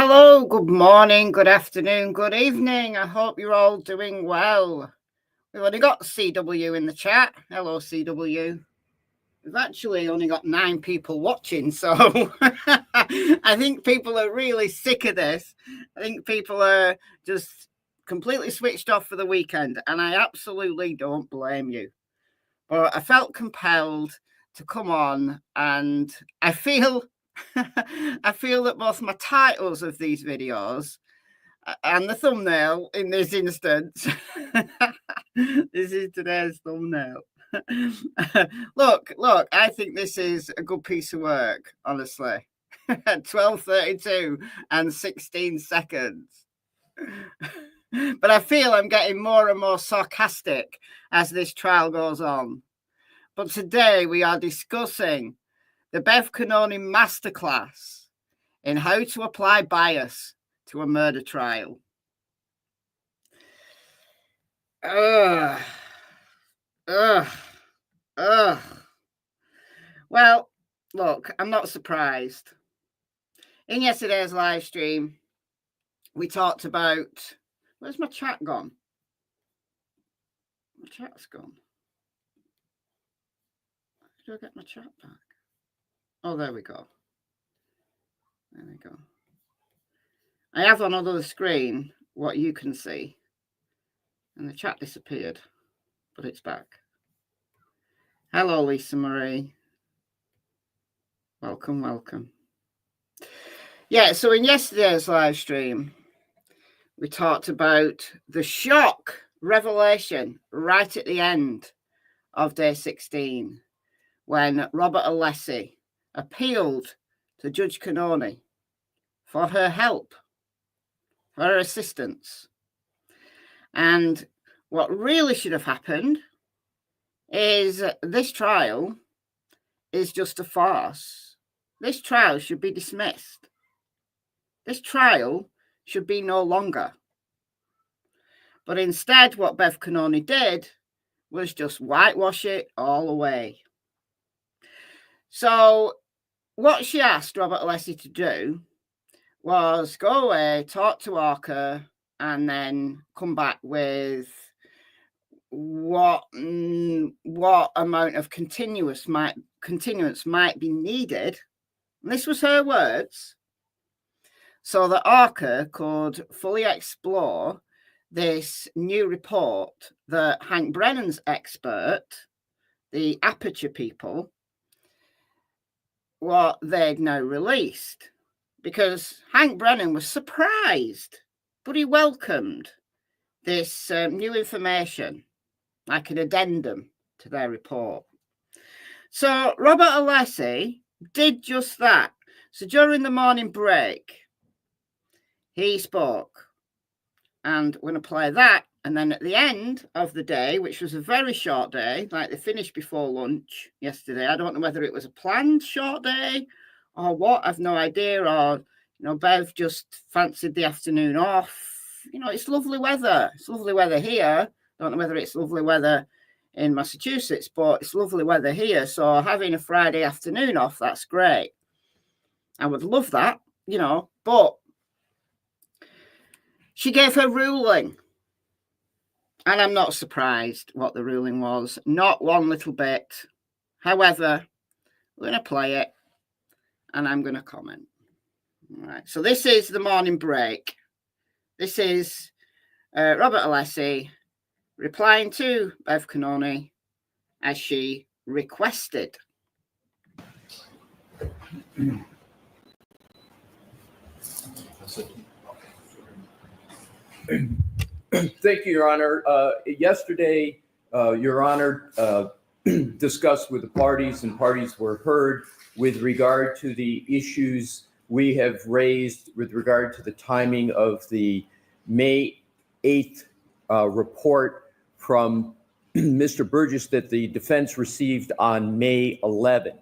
Hello, good morning, good afternoon, good evening. I hope you're all doing well. We've only got CW in the chat. Hello, CW. We've actually only got 9 people watching, so I think people are really sick of this. I think people are just completely switched off for the weekend, and I absolutely don't blame you. But I felt compelled to come on, and I feel that both my titles of these videos and the thumbnail in this instance, this is today's thumbnail. Look, I think this is a good piece of work, honestly. 12:32 and 16 seconds. But I feel I'm getting more and more sarcastic as this trial goes on. But today we are discussing the Bev Cannone masterclass in how to apply bias to a murder trial. Well, look, I'm not surprised. In yesterday's live stream, we talked about... Where's my chat gone? My chat's gone. How do I get my chat back? Oh, there we go. There we go. I have on another screen what you can see. And the chat disappeared, but it's back. Hello, Lisa Marie. Welcome, welcome. Yeah, so in yesterday's live stream, we talked about the shock revelation right at the end of day 16, when Robert Alessi appealed to Judge Cannone for her help, for her assistance. And what really should have happened is this trial is just a farce. This trial should be dismissed. This trial should be no longer. But instead, what Bev Cannone did was just whitewash it all away. So what she asked Robert Alessi to do was go away, talk to Arca, and then come back with what amount of continuance might be needed. And this was her words, so that Arca could fully explore this new report that Hank Brennan's expert, the Aperture people, what they'd now released. Because Hank Brennan was surprised, but he welcomed this new information, like an addendum to their report. So Robert Alessi did just that. So during the morning break, he spoke. And we're going to play that. And then at the end of the day, which was a very short day, like they finished before lunch yesterday. I don't know whether it was a planned short day or what. I've no idea. Or, Bev just fancied the afternoon off. It's lovely weather. It's lovely weather here. Don't know whether it's lovely weather in Massachusetts, but it's lovely weather here. So having a Friday afternoon off, that's great. I would love that, but she gave her ruling. And I'm not surprised what the ruling was. Not one little bit. However, we're going to play it and I'm going to comment. All right. So this is the morning break. This is Robert Alessi replying to Bev Cannone as she requested. Thank you, Your Honor. Yesterday, Your Honor discussed with the parties, and parties were heard with regard to the issues we have raised with regard to the timing of the May 8th report from Mr. Burgess that the defense received on May 11th.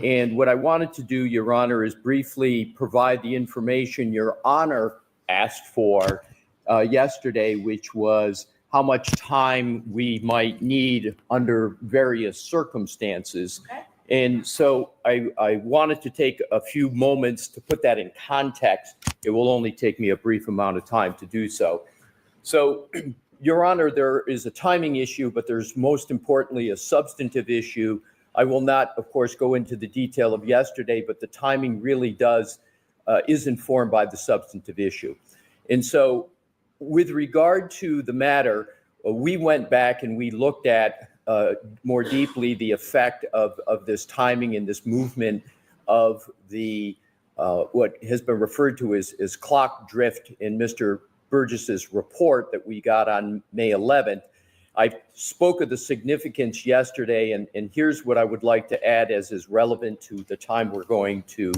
And what I wanted to do, Your Honor, is briefly provide the information Your Honor asked for yesterday, which was how much time we might need under various circumstances. Okay. And so I wanted to take a few moments to put that in context. It will only take me a brief amount of time to do so. So, Your Honor, there is a timing issue, but there's most importantly a substantive issue. I will not, of course, go into the detail of yesterday, but the timing really is informed by the substantive issue. And so with regard to the matter, we went back and we looked at more deeply the effect of this timing and this movement of the what has been referred to as clock drift in Mr. Burgess's report that we got on May 11th. I spoke of the significance yesterday, and here's what I would like to add as is relevant to the time we're going to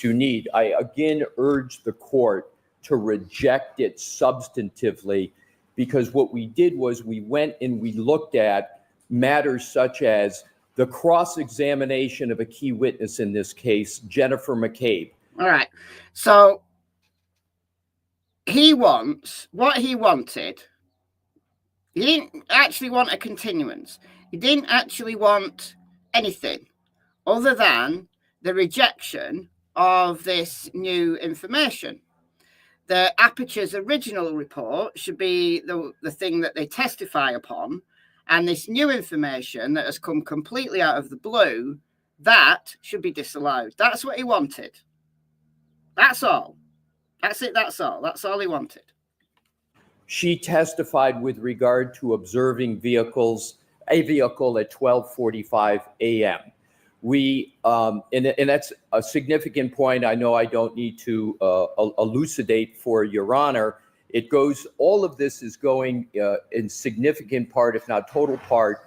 need. I again urge the court to reject it substantively, because what we did was we went and we looked at matters such as the cross-examination of a key witness in this case, Jennifer McCabe. All right. So what he wanted. He didn't actually want a continuance. He didn't actually want anything other than the rejection of this new information. The Aperture's original report should be the thing that they testify upon, and this new information that has come completely out of the blue, that should be disallowed. That's what he wanted. That's all. That's it. That's all. That's all he wanted. She testified with regard to observing a vehicle at 12:45 a.m. And that's a significant point. I know I don't need to elucidate for Your Honor. All of this is going in significant part, if not total part,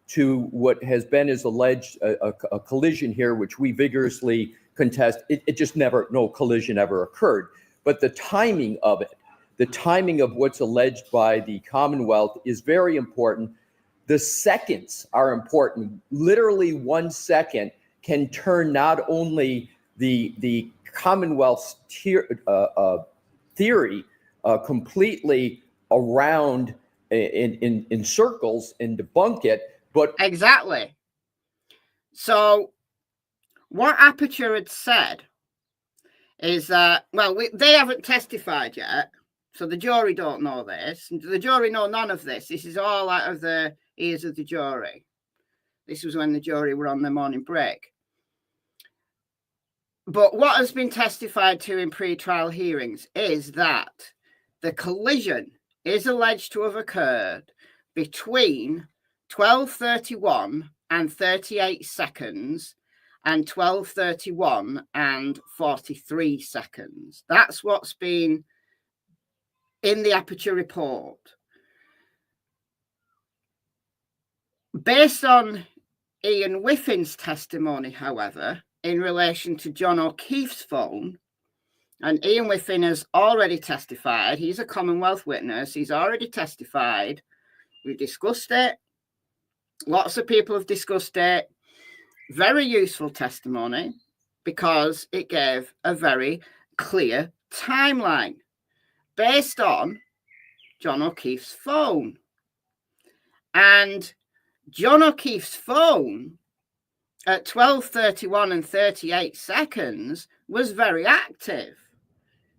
to what has been as alleged a collision here, which we vigorously contest. It just no collision ever occurred. But the timing of it, the timing of what's alleged by the Commonwealth is very important. The seconds are important. Literally 1 second can turn not only the Commonwealth's theory completely around in circles and debunk it, but exactly. So what Aperture had said is that, they haven't testified yet, so the jury don't know this. The jury know none of this. This is all out of the ears of the jury. This was when the jury were on their morning break. But what has been testified to in pre-trial hearings is that the collision is alleged to have occurred between 12:31 and 38 seconds and 12:31 and 43 seconds. That's what's been in the Aperture report. Based on Ian Whiffin's testimony, however, in relation to John O'Keefe's phone, and Ian Whiffin has already testified. He's a Commonwealth witness. He's already testified. We discussed it. Lots of people have discussed it. Very useful testimony because it gave a very clear timeline based on John O'Keefe's phone. And John O'Keefe's phone at 12:31 and 38 seconds was very active.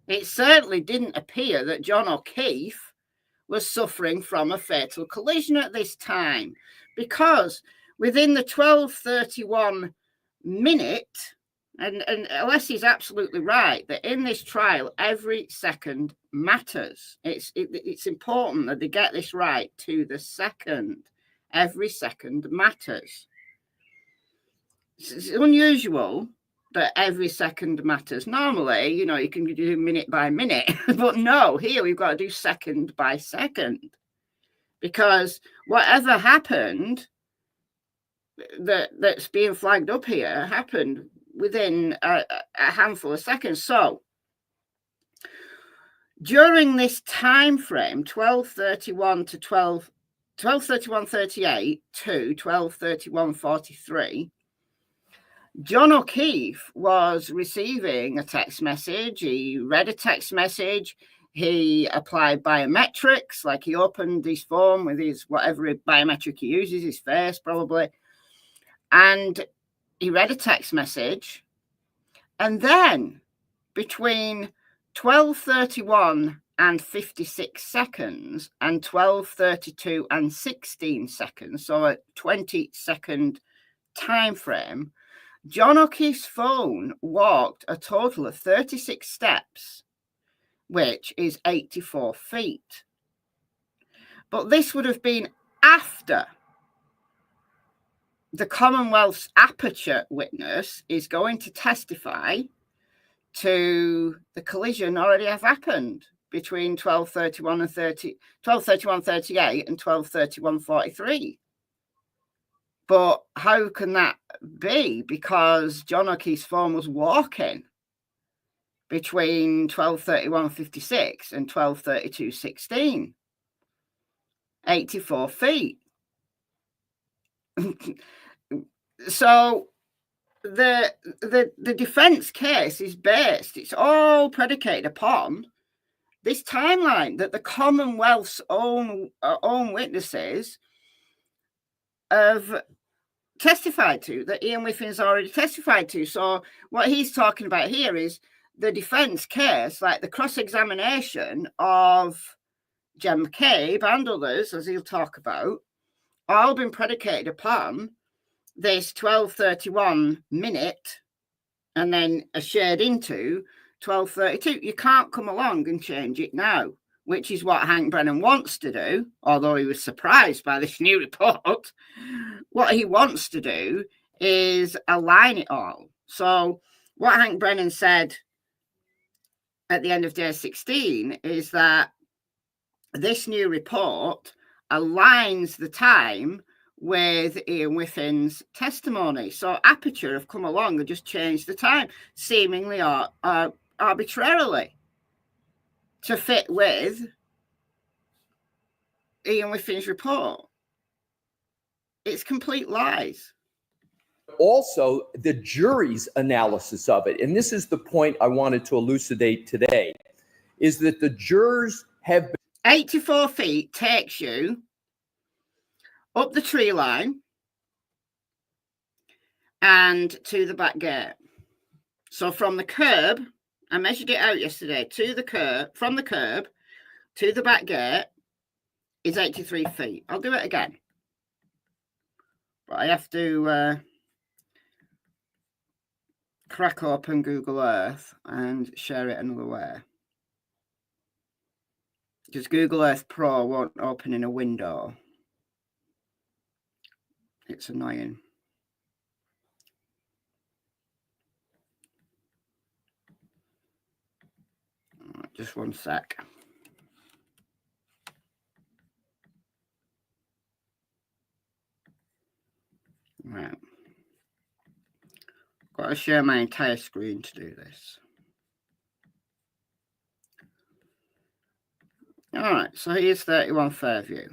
It certainly didn't appear that John O'Keefe was suffering from a fatal collision at this time, because within the 12:31 minute, and unless he's absolutely right, that in this trial, every second matters. It's important that they get this right to the second. Every second matters. It's unusual that every second matters. Normally, you can do minute by minute, but no, here we've got to do second by second, because whatever happened that's being flagged up here happened within a handful of seconds. So during this time frame, 12:31 to 12:31:38 to 12:31:43, John O'Keefe was receiving a text message. He read a text message. He applied biometrics, like he opened his phone with his whatever biometric he uses, his face probably. And he read a text message, and then between 12:31 and 56 seconds and 12:32 and 16 seconds, so a 20-second time frame, John O'Keefe's phone walked a total of 36 steps, which is 84 feet. But this would have been after the Commonwealth's aperture witness is going to testify to the collision already have happened between 12:31 and 12:31:38 and 12:31:43. But how can that be? Because John O'Keefe's phone was walking between 12:31:56 and 12:32:16. 84 feet. So the defense case is based, it's all predicated upon this timeline that the Commonwealth's own witnesses have testified to, that Ian Whiffin's already testified to. So what he's talking about here is the defense case, like the cross-examination of Jem McCabe and others, as he'll talk about, all been predicated upon this 12:31 minute and then a shared into 12:32. You can't come along and change it now, which is what Hank Brennan wants to do, although he was surprised by this new report. What he wants to do is align it all. So what Hank Brennan said at the end of day 16 is that this new report aligns the time with Ian Whiffin's testimony. So Aperture have come along and just changed the time, seemingly arbitrarily, to fit with Ian Whiffin's report. It's complete lies. Also, the jury's analysis of it, and this is the point I wanted to elucidate today, is that the jurors have... 84 feet takes you up the tree line and to the back gate. So from the curb, I measured it out yesterday, to the curb, from the curb to the back gate is 83 feet. I'll do it again. But I have to crack open Google Earth and share it another way. Because Google Earth Pro won't open in a window. It's annoying. Just one sec. Right. Got to share my entire screen to do this. All right, so here's 31 Fairview.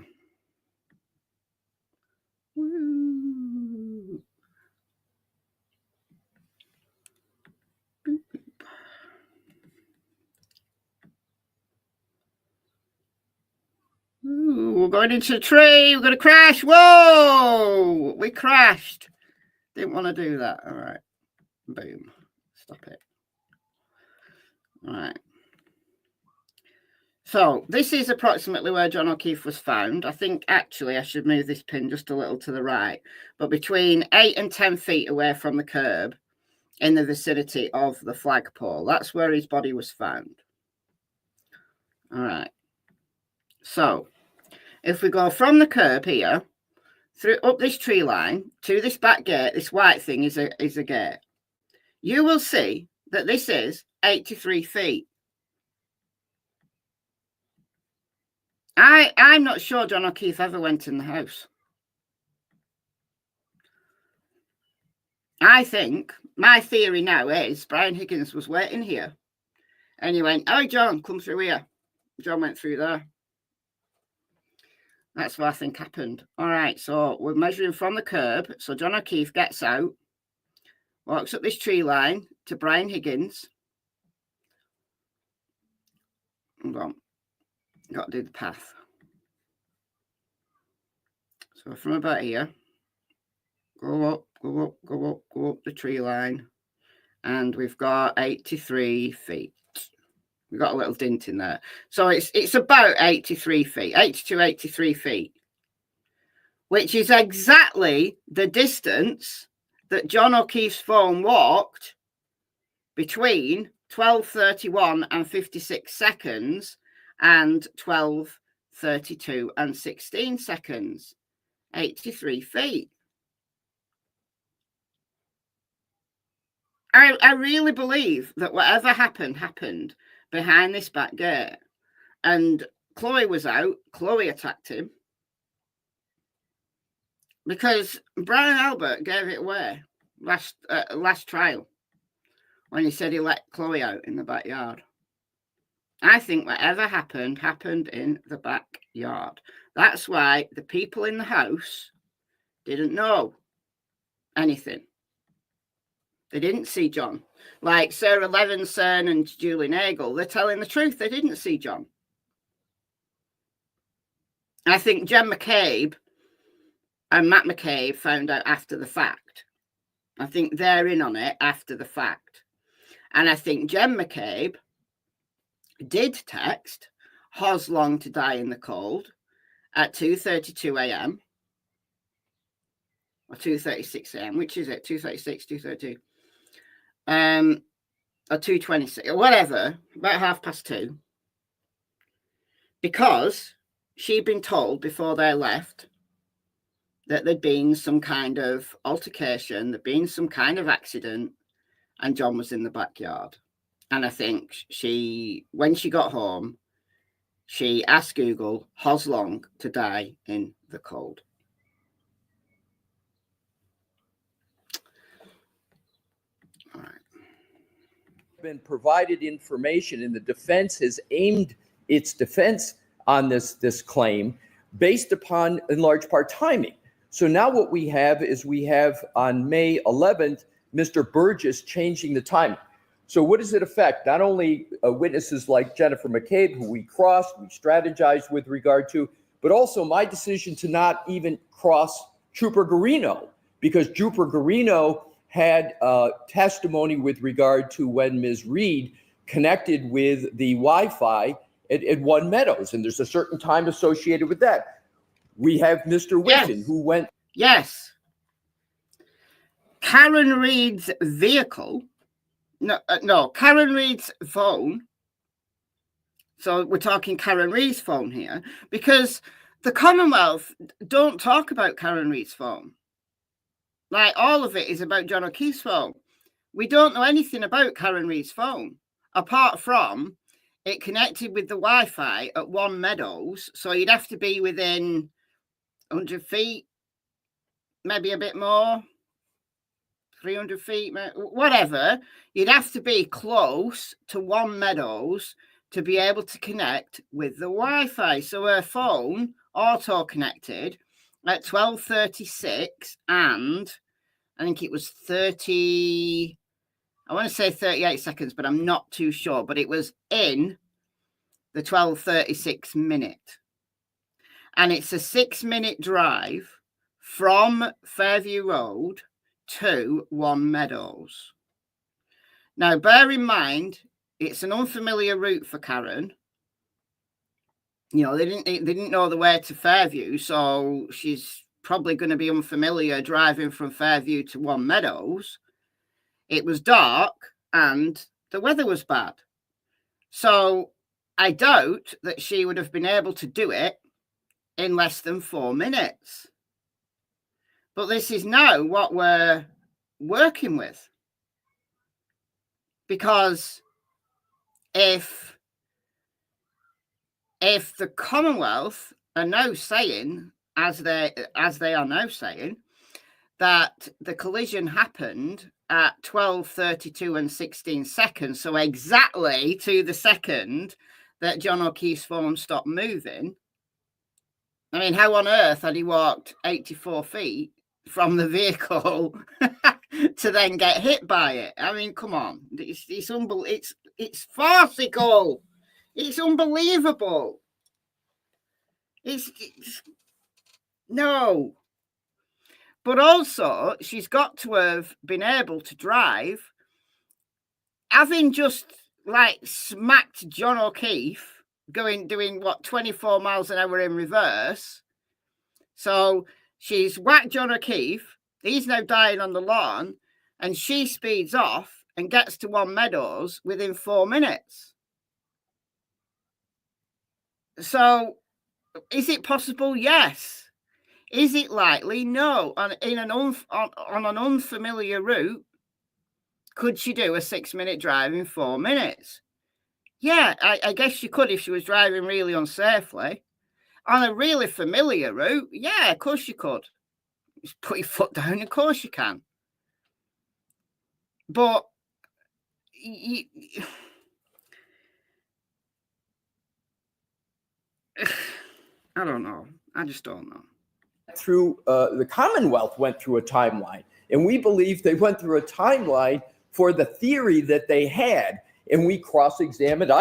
Woo. Ooh, we're going into the tree. We're going to crash. Whoa! We crashed. Didn't want to do that. All right. Boom. Stop it. All right. So this is approximately where John O'Keefe was found. I think actually I should move this pin just a little to the right, but between 8 and 10 feet away from the curb in the vicinity of the flagpole. That's where his body was found. All right. So if we go from the curb here, through up this tree line to this back gate, this white thing is a gate. You will see that this is 83 feet. I'm not sure John O'Keefe ever went in the house. I think my theory now is Brian Higgins was waiting here and he went, "Oh, John, come through here." John went through there. That's what I think happened. All right, so we're measuring from the curb. So John O'Keefe gets out, walks up this tree line to Brian Higgins. Hold on. Got to do the path. So from about here, go go up the tree line. And we've got 83 feet. We've got a little dint in there. So it's about 83 feet, 82, 83 feet, which is exactly the distance that John O'Keefe's phone walked between 12:31 and 56 seconds and 12:32 and 16 seconds. 83 feet. I really believe that whatever happened behind this back gate. And Chloe was out. Chloe attacked him. Because Brian Albert gave it away last trial when he said he let Chloe out in the backyard. I think whatever happened in the backyard. That's why the people in the house didn't know anything. They didn't see John. Like Sarah Levinson and Julie Nagel, they're telling the truth. They didn't see John. I think Jen McCabe and Matt McCabe found out after the fact. I think they're in on it after the fact. And I think Jen McCabe did text Hos Long to die in the cold at 2:32 a.m. or 2:36 a.m. Which is it? 2:36, 2:32. Or 2:26 or whatever, about 2:30. Because she'd been told before they left that there'd been some kind of altercation, there'd been some kind of accident, and John was in the backyard. And I think when she got home, she asked Google, Hos Long to die in the cold. All right. Been provided information, and the defense has aimed its defense on this claim based upon, in large part, timing. So now what we have is on May 11th, Mr. Burgess changing the timing. So what does it affect? Not only witnesses like Jennifer McCabe, who we crossed, we strategized with regard to, but also my decision to not even cross Trooper Garino, because Trooper Garino had testimony with regard to when Ms. Reed connected with the Wi-Fi at One Meadows, and there's a certain time associated with that. We have Mr. Whiffen, who went. Yes. Karen Reed's vehicle. No, Karen Reed's phone. So we're talking Karen Reed's phone here, because the Commonwealth don't talk about Karen Reed's phone. Like, all of it is about John O'Keefe's phone. We don't know anything about Karen Reed's phone, apart from it connected with the Wi-Fi at One Meadows. So you'd have to be within 100 feet, maybe a bit more, 300 feet, whatever. You'd have to be close to One Meadows to be able to connect with the Wi-Fi. So her phone auto-connected at 12:36, and I think it was 30, I want to say 38 seconds, but I'm not too sure. But it was in the 12:36 minute. And it's a 6-minute drive from Fairview Road to One Meadows. Now, bear in mind, it's an unfamiliar route for Karen. You know, they didn't know the way to Fairview, so she's probably going to be unfamiliar driving from Fairview to One Meadows. It was dark and the weather was bad. So I doubt that she would have been able to do it in less than 4 minutes. But this is now what we're working with. Because if the Commonwealth are now saying, as they are now saying, that the collision happened at 12:32 and 16 seconds, so exactly to the second that John O'Keefe's phone stopped moving. I mean, how on earth had he walked 84 feet from the vehicle to then get hit by it? I mean, come on. It's farcical. It's unbelievable. It's no. But also, she's got to have been able to drive, having just like smacked John O'Keefe doing what, 24 miles an hour in reverse. So she's whacked John O'Keefe. He's now dying on the lawn, and she speeds off and gets to One Meadows within 4 minutes. So is it possible? Yes. Is it likely? No. On an unfamiliar route, could she do a 6-minute drive in 4 minutes? Yeah, I guess she could if she was driving really unsafely. On a really familiar route, yeah, of course you could. Just put your foot down, of course you can. But I don't know. I just don't know. Through the Commonwealth went through a timeline, and we believe they went through a timeline for the theory that they had. And I cross-examined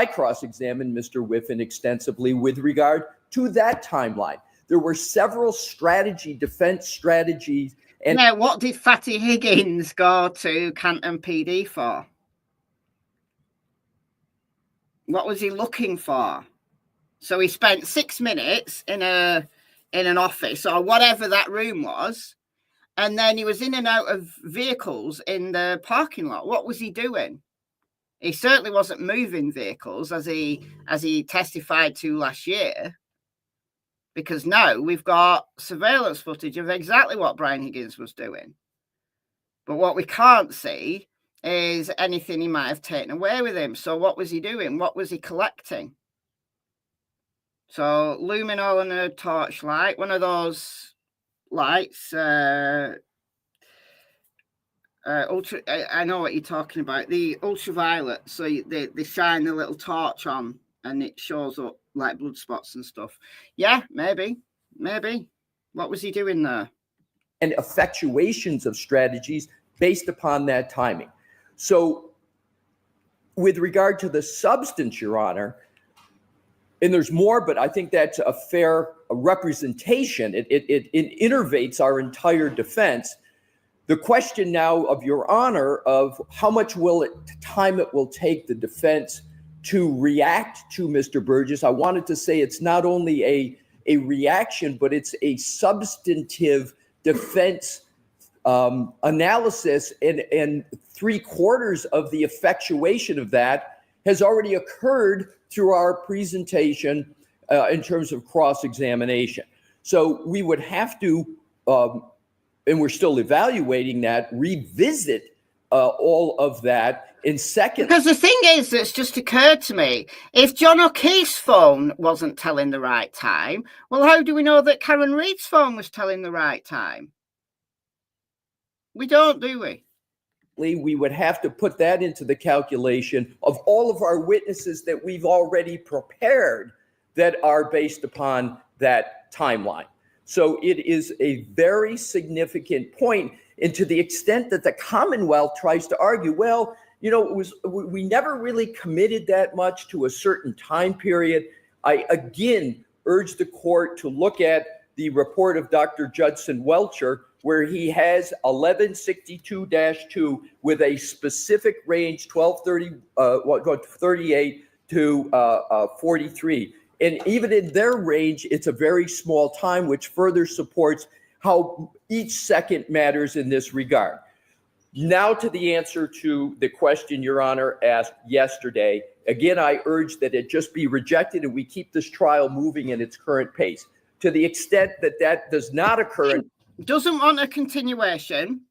Mr. Whiffen extensively with regard to that timeline. There were several defense strategies. And yeah, what did Fatty Higgins go to Canton PD for? What was he looking for? So he spent 6 minutes in an office or whatever that room was, and then he was in and out of vehicles in the parking lot. What was he doing? He certainly wasn't moving vehicles as he testified to last year, because now we've got surveillance footage of exactly what Brian Higgins was doing. But what we can't see is anything he might have taken away with him. So what was he doing? What was he collecting? So luminol and a torchlight, one of those lights, I know what you're talking about, the ultraviolet. So they shine the little torch on and it shows up like blood spots and stuff. Yeah, maybe. What was he doing there? And effectuations of strategies based upon that timing. So with regard to the substance, Your Honor, and there's more, but I think that's a fair representation. It innervates our entire defense. The question now of Your Honor of how much time it will take the defense to react to Mr. Burgess, I wanted to say it's not only a reaction, but it's a substantive defense analysis, and 3/4 of the effectuation of that has already occurred through our presentation in terms of cross-examination. So we would have to, and we're still evaluating that, revisit all of that. And second, because the thing is that's just occurred to me, if John O'Keefe's phone wasn't telling the right time, well, how do we know that Karen Reid's phone was telling the right time? We don't, do we? We would have to put that into the calculation of all of our witnesses that we've already prepared that are based upon that timeline. So it is a very significant point. And to the extent that the Commonwealth tries to argue, well, you know, we never really committed that much to a certain time period. I again urge the court to look at the report of Dr. Judson Welcher, where he has 1162-2 with a specific range, 38 to 43. And even in their range, it's a very small time, which further supports how each second matters in this regard. Now to the answer to the question Your Honor asked yesterday. Again, I urge that it just be rejected and we keep this trial moving in its current pace. To the extent that that does not occur, doesn't want a continuation.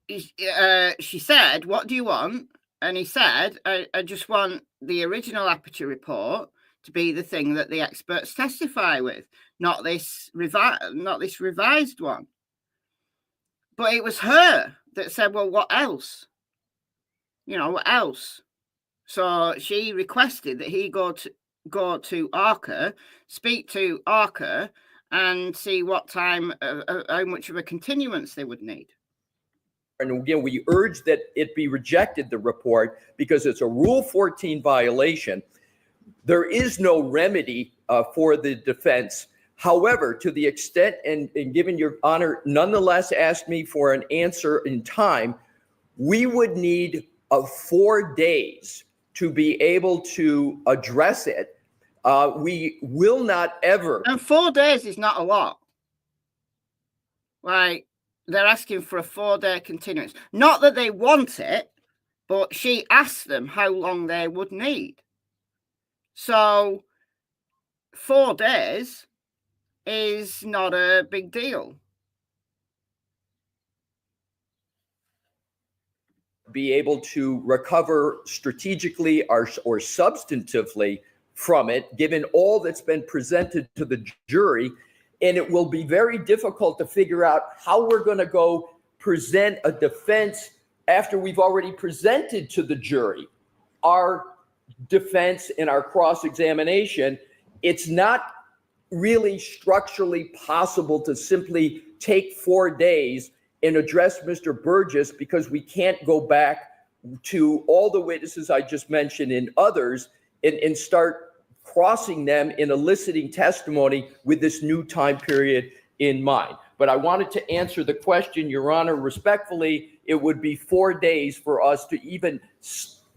She said, "What do you want?" And he said, I just want the original Aperture report to be the thing that the experts testify with, not this revised one." But it was her that said, "Well, what else? You know, what else?" So she requested that he go to ARCA, speak to ARCA, and see what time, how much of a continuance they would need. And again, we urge that it be rejected, the report, because it's a Rule 14 violation. There is no remedy for the defense However, to the extent, and given Your Honor nonetheless asked me for an answer in time, we would need 4 days to be able to address it. We will not ever. And 4 days is not a lot. Like, they're asking for a 4-day continuance. Not that they want it, but she asked them how long they would need. So 4 days is not a big deal. Be able to recover strategically or substantively from it, given all that's been presented to the jury. And it will be very difficult to figure out how we're going to go present a defense after we've already presented to the jury our defense and our cross-examination. It's not really structurally possible to simply take 4 days and address Mr. Burgess, because we can't go back to all the witnesses I just mentioned and others and start crossing them in eliciting testimony with this new time period in mind. But I wanted to answer the question, Your Honor, respectfully. It would be 4 days for us to even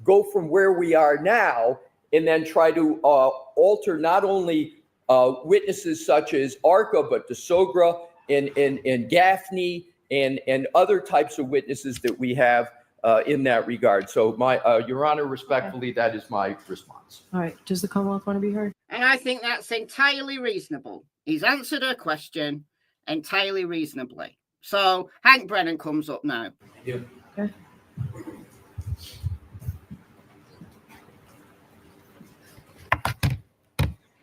go from where we are now and then try to alter not only witnesses such as Arca, but DeSogra and Gaffney and other types of witnesses that we have in that regard. So, Your Honor, respectfully, that is my response. All right. Does the Commonwealth want to be heard? And I think that's entirely reasonable. He's answered her question entirely reasonably. So Hank Brennan comes up now. Thank you. Okay.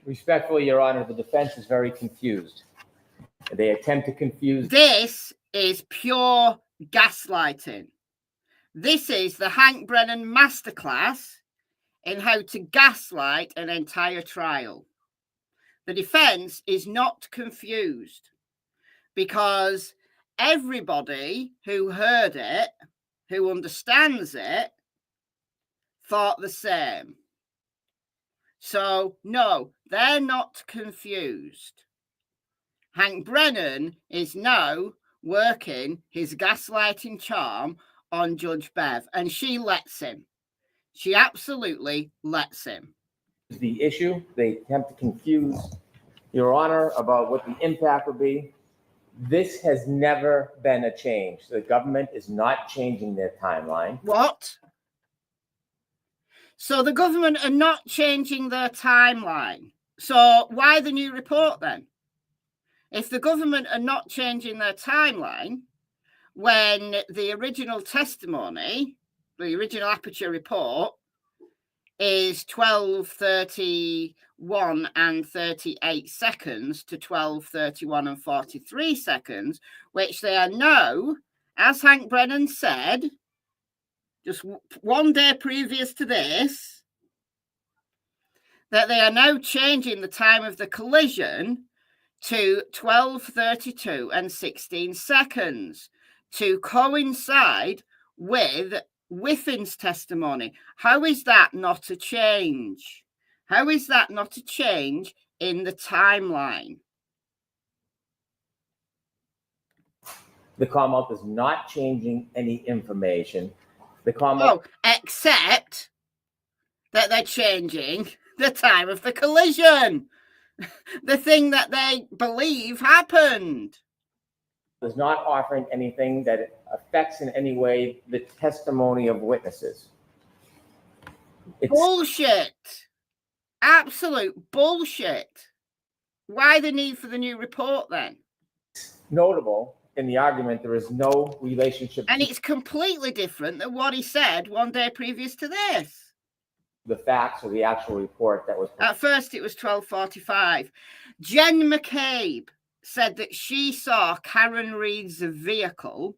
Respectfully, Your Honor, the defense is very confused. They attempt to confuse. This is pure gaslighting. This is the Hank Brennan masterclass in how to gaslight an entire trial. The defense is not confused because everybody who heard it, who understands it, thought the same. So, no, they're not confused. Hank Brennan is now working his gaslighting charm on Judge Bev, and she lets him. She absolutely lets him. The issue, they attempt to confuse Your Honor about what the impact would be. This has never been a change. The government is not changing their timeline. What? So the government are not changing their timeline. So why the new report then? If the government are not changing their timeline, when the original testimony, the original Aperture report, is 12:31 and 38 seconds to 12:31 and 43 seconds, which they are now, as Hank Brennan said, just 1 day previous to this, that they are now changing the time of the collision to 12:32 and 16 seconds to coincide with Whiffin's testimony. How is that not a change? How is that not a change in the timeline? The Commonwealth is not changing any information. The Commonwealth. Oh, except that they're changing the time of the collision. The thing that they believe happened. Is not offering anything that affects in any way the testimony of witnesses. It's bullshit. Absolute bullshit. Why the need for the new report then? notable in the argument there is no relationship. And it's completely different than what he said 1 day previous to this. The facts or the actual report that was. At first, it was 12:45. Jen McCabe said that she saw Karen Reid's vehicle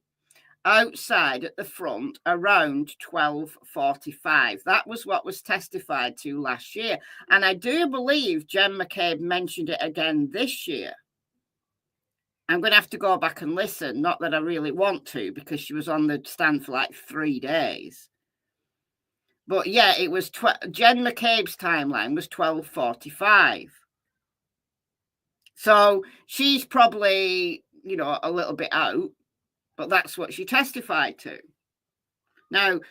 outside at the front around 12:45. That was what was testified to last year. And I do believe Jen McCabe mentioned it again this year. I'm going to have to go back and listen. Not that I really want to, because she was on the stand for like 3 days. But yeah, it was Jen McCabe's timeline was 12:45. So she's probably, you know, a little bit out, but that's what she testified to. Now,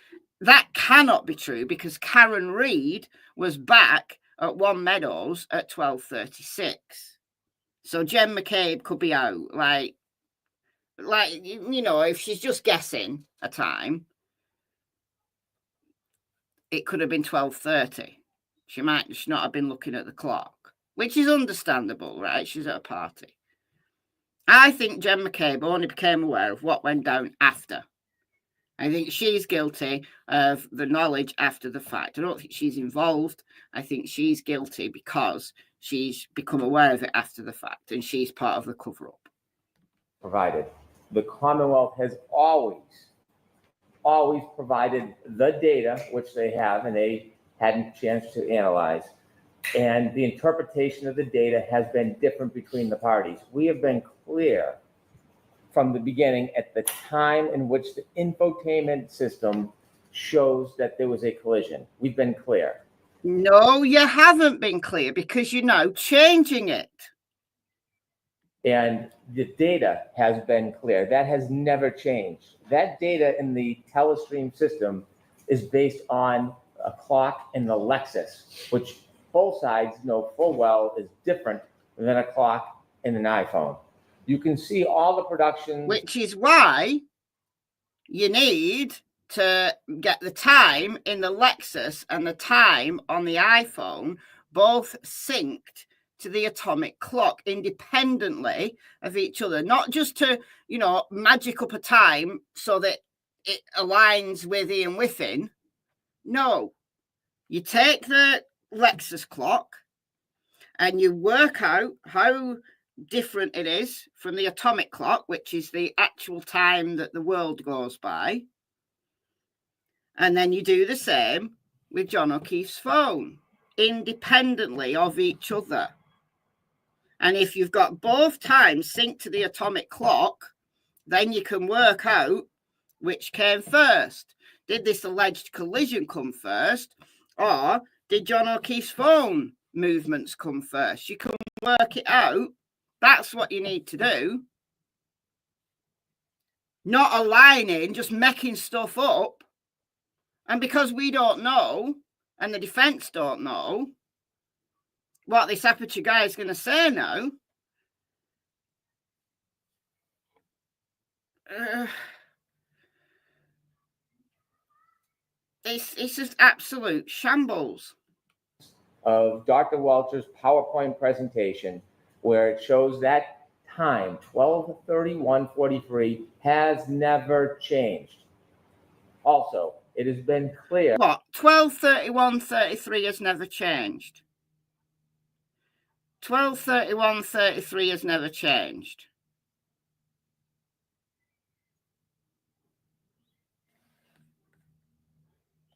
that cannot be true because Karen Reid was back at One Meadows at 12:36. So Jen McCabe could be out, like, you know, if she's just guessing a time, it could have been 12:30. She might just not have been looking at the clock, which is understandable, right? She's at a party. I think Jen McCabe only became aware of what went down after. I think she's guilty of the knowledge after the fact. I don't think she's involved. I think she's guilty because she's become aware of it after the fact, and she's part of the cover-up. Provided. The Commonwealth has always provided the data, which they have, and they hadn't a chance to analyze. And the interpretation of the data has been different between the parties. We have been clear from the beginning at the time in which the infotainment system shows that there was a collision. We've been clear. No, you haven't been clear because you're now changing it. And the data has been clear. That has never changed. That data in the telestream system is based on a clock in the Lexus, which both sides know full well is different than a clock in an iPhone. You can see all the productions. Which is why you need to get the time in the Lexus and the time on the iPhone both synced to the atomic clock independently of each other, not just to, you know, magic up a time so that it aligns with Ian Whiffin. No, you take the Lexus clock and you work out how different it is from the atomic clock, which is the actual time that the world goes by. And then you do the same with John O'Keefe's phone, independently of each other. And if you've got both times synced to the atomic clock, then you can work out which came first. Did this alleged collision come first, or did John O'Keefe's phone movements come first? You can work it out. That's what you need to do. Not aligning, just making stuff up. And because we don't know, and the defense don't know, what this Aperture guy is going to say now, it's just absolute shambles. Of Dr. Welcher's PowerPoint presentation, where it shows that time, 12:31:43, has never changed. Also, it has been clear. What? 12:31:33 has never changed. 12:31:33 has never changed.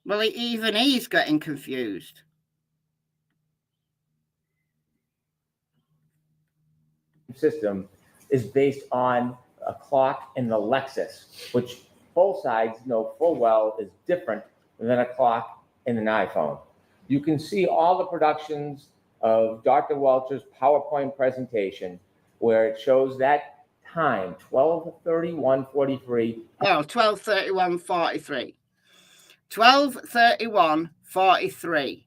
Well, even he's getting confused. System is based on a clock in the Lexus, which both sides know full well is different than a clock in an iPhone. You can see all the productions of Dr. Welcher's PowerPoint presentation, where it shows that time, 12:31:43. Oh, 12:31:43. 12:31:43.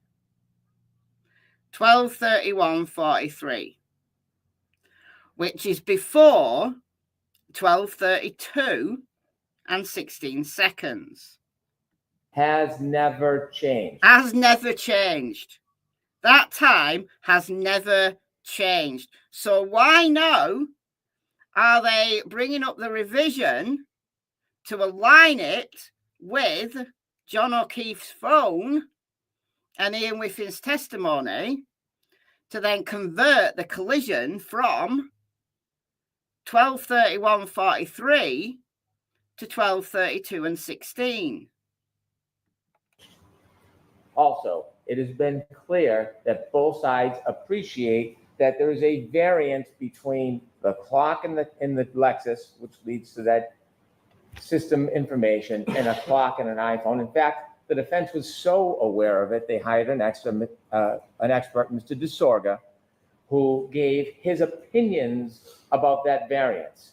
12:31:43. Which is before 12:32 and 16 seconds. Has never changed. Has never changed. That time has never changed. So why now are they bringing up the revision to align it with John O'Keefe's phone and Ian Whiffin's testimony to then convert the collision from 12:31:43 to 12:32 and 16. Also, it has been clear that both sides appreciate that there is a variance between the clock in the Lexus, which leads to that system information, and a clock in an iPhone. In fact, the defense was so aware of it, they hired an expert, Mr. DeSorga, who gave his opinions about that variance.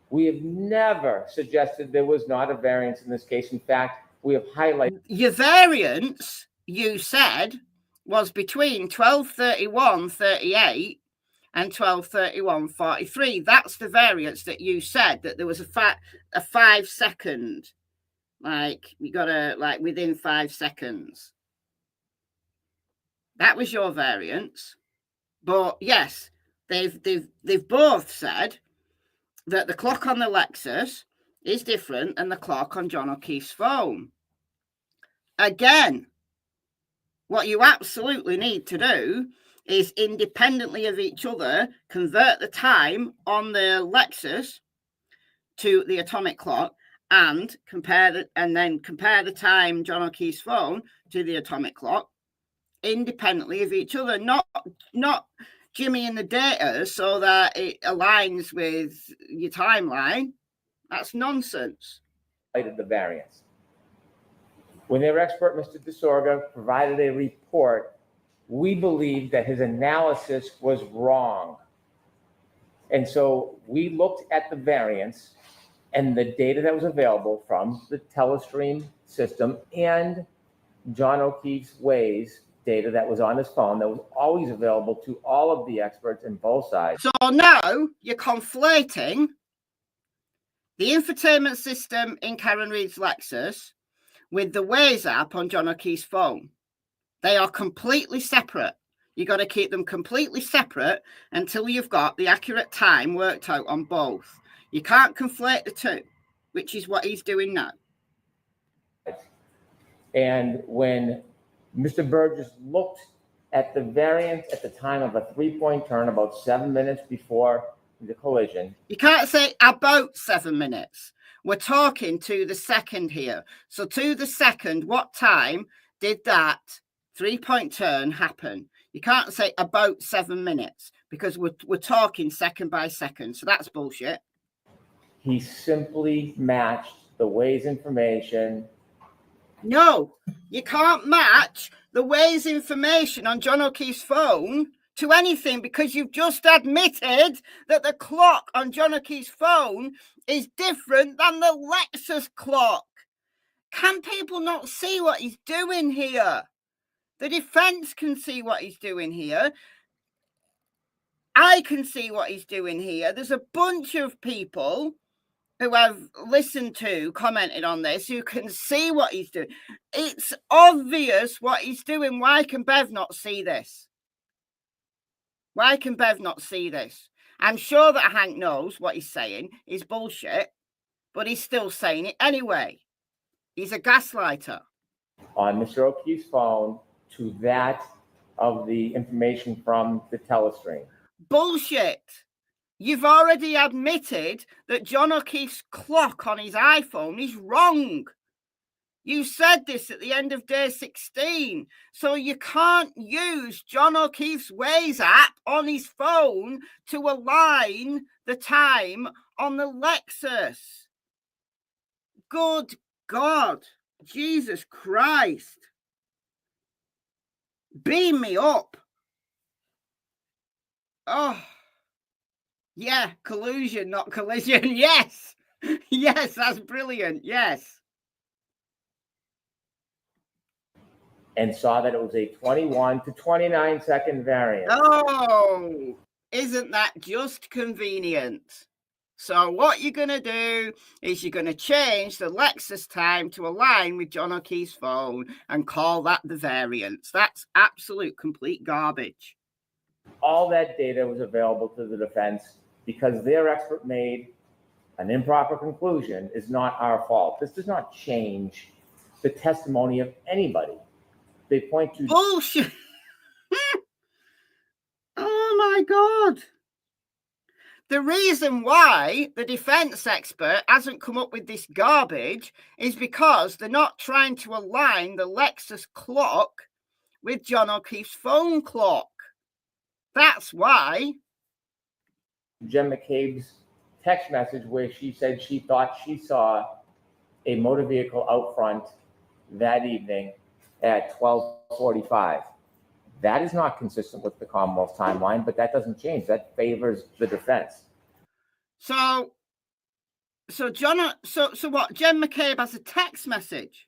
We have never suggested there was not a variance in this case. In fact, we have highlighted. Your variance, you said, was between 12:31:38 and 12:31:43. That's the variance that you said, that there was a 5 second, like you got to like within 5 seconds. That was your variance. But yes, they've both said that the clock on the Lexus is different than the clock on John O'Keefe's phone. Again, what you absolutely need to do is independently of each other, convert the time on the Lexus to the atomic clock and compare the time John O'Keefe's phone to the atomic clock independently of each other, not Jimmy in the data so that it aligns with your timeline. That's nonsense. The variance. When their expert, Mr. DeSorga, provided a report, we believed that his analysis was wrong. And so we looked at the variance and the data that was available from the Telestream system and John O'Keefe's Waze data that was on his phone that was always available to all of the experts in both sides. So now you're conflating the infotainment system in Karen Reid's Lexus with the Waze app on John O'Keefe's phone. They are completely separate. You got to keep them completely separate until you've got the accurate time worked out on both. You can't conflate the two, which is what he's doing now. And when Mr. Burgess looked at the variance at the time of a 3-point turn about 7 minutes before the collision. You can't say about 7 minutes. We're talking to the second here. So to the second, what time did that 3-point turn happen? You can't say about 7 minutes because we're talking second by second. So that's bullshit. He simply matched the Waze information. No, you can't match the Waze information on John O'Keefe's phone to anything because you've just admitted that the clock on John O'Keefe's phone is different than the Lexus clock. Can people not see what he's doing here? The defense can see what he's doing here. I can see what he's doing here. There's a bunch of people who I've listened to, commented on this, who can see what he's doing. It's obvious what he's doing. Why can Bev not see this? Why can Bev not see this? I'm sure that Hank knows what he's saying is bullshit, but he's still saying it anyway. He's a gaslighter. On Mr. O'Keefe's phone to that of the information from the Telestream. Bullshit. You've already admitted that John O'Keefe's clock on his iPhone is wrong. You said this at the end of day 16. So you can't use John O'Keefe's Waze app on his phone to align the time on the Lexus. Good God. Jesus Christ. Beam me up. Oh. Yeah, collusion, not collision. Yes. Yes, that's brilliant. Yes. And saw that it was a 21 to 29 second variance. Oh, isn't that just convenient? So what you're going to do is you're going to change the Lexus time to align with John O'Keefe's phone and call that the variance. That's absolute complete garbage. All that data was available to the defense because their expert made an improper conclusion is not our fault. This does not change the testimony of anybody. They point to bullshit. Oh my God. The reason why the defense expert hasn't come up with this garbage is because they're not trying to align the Lexus clock with John O'Keefe's phone clock. That's why. Jen McCabe's text message where she said she thought she saw a motor vehicle out front that evening at 12:45. That is not consistent with the Commonwealth timeline, but that doesn't change. That favors the defense. So John, so what? Jen McCabe has a text message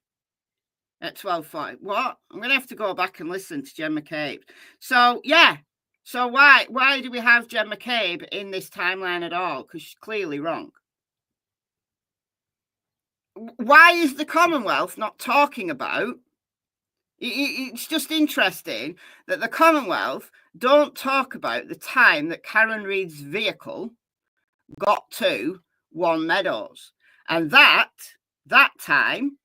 at 12:05. What? I'm going to have to go back and listen to Jen McCabe. So yeah. So why do we have Jen McCabe in this timeline at all? Because she's clearly wrong. Why is the Commonwealth not talking about? It's just interesting that the Commonwealth don't talk about the time that Karen Reid's vehicle got to One Meadows. And that time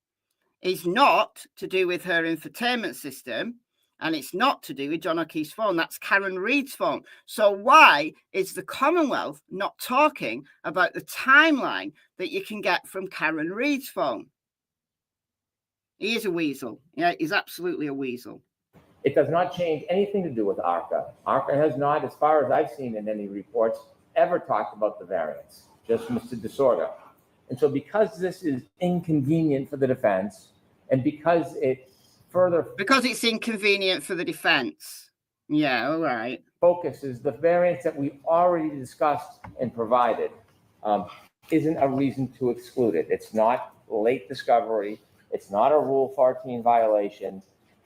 is not to do with her infotainment system, and it's not to do with John O'Keefe's phone. That's Karen Reid's phone. So why is the Commonwealth not talking about the timeline that you can get from Karen Reid's phone? He is a weasel. Yeah, he's absolutely a weasel. It does not change anything to do with ARCA. ARCA has not, as far as I've seen in any reports, ever talked about the variance, just Mr. DeSorda. And so because this is inconvenient for the defense, and because it's inconvenient for the defense. Yeah, all right. Focuses the variance that we already discussed and provided, isn't a reason to exclude it. It's not late discovery. It's not a Rule 14 violation.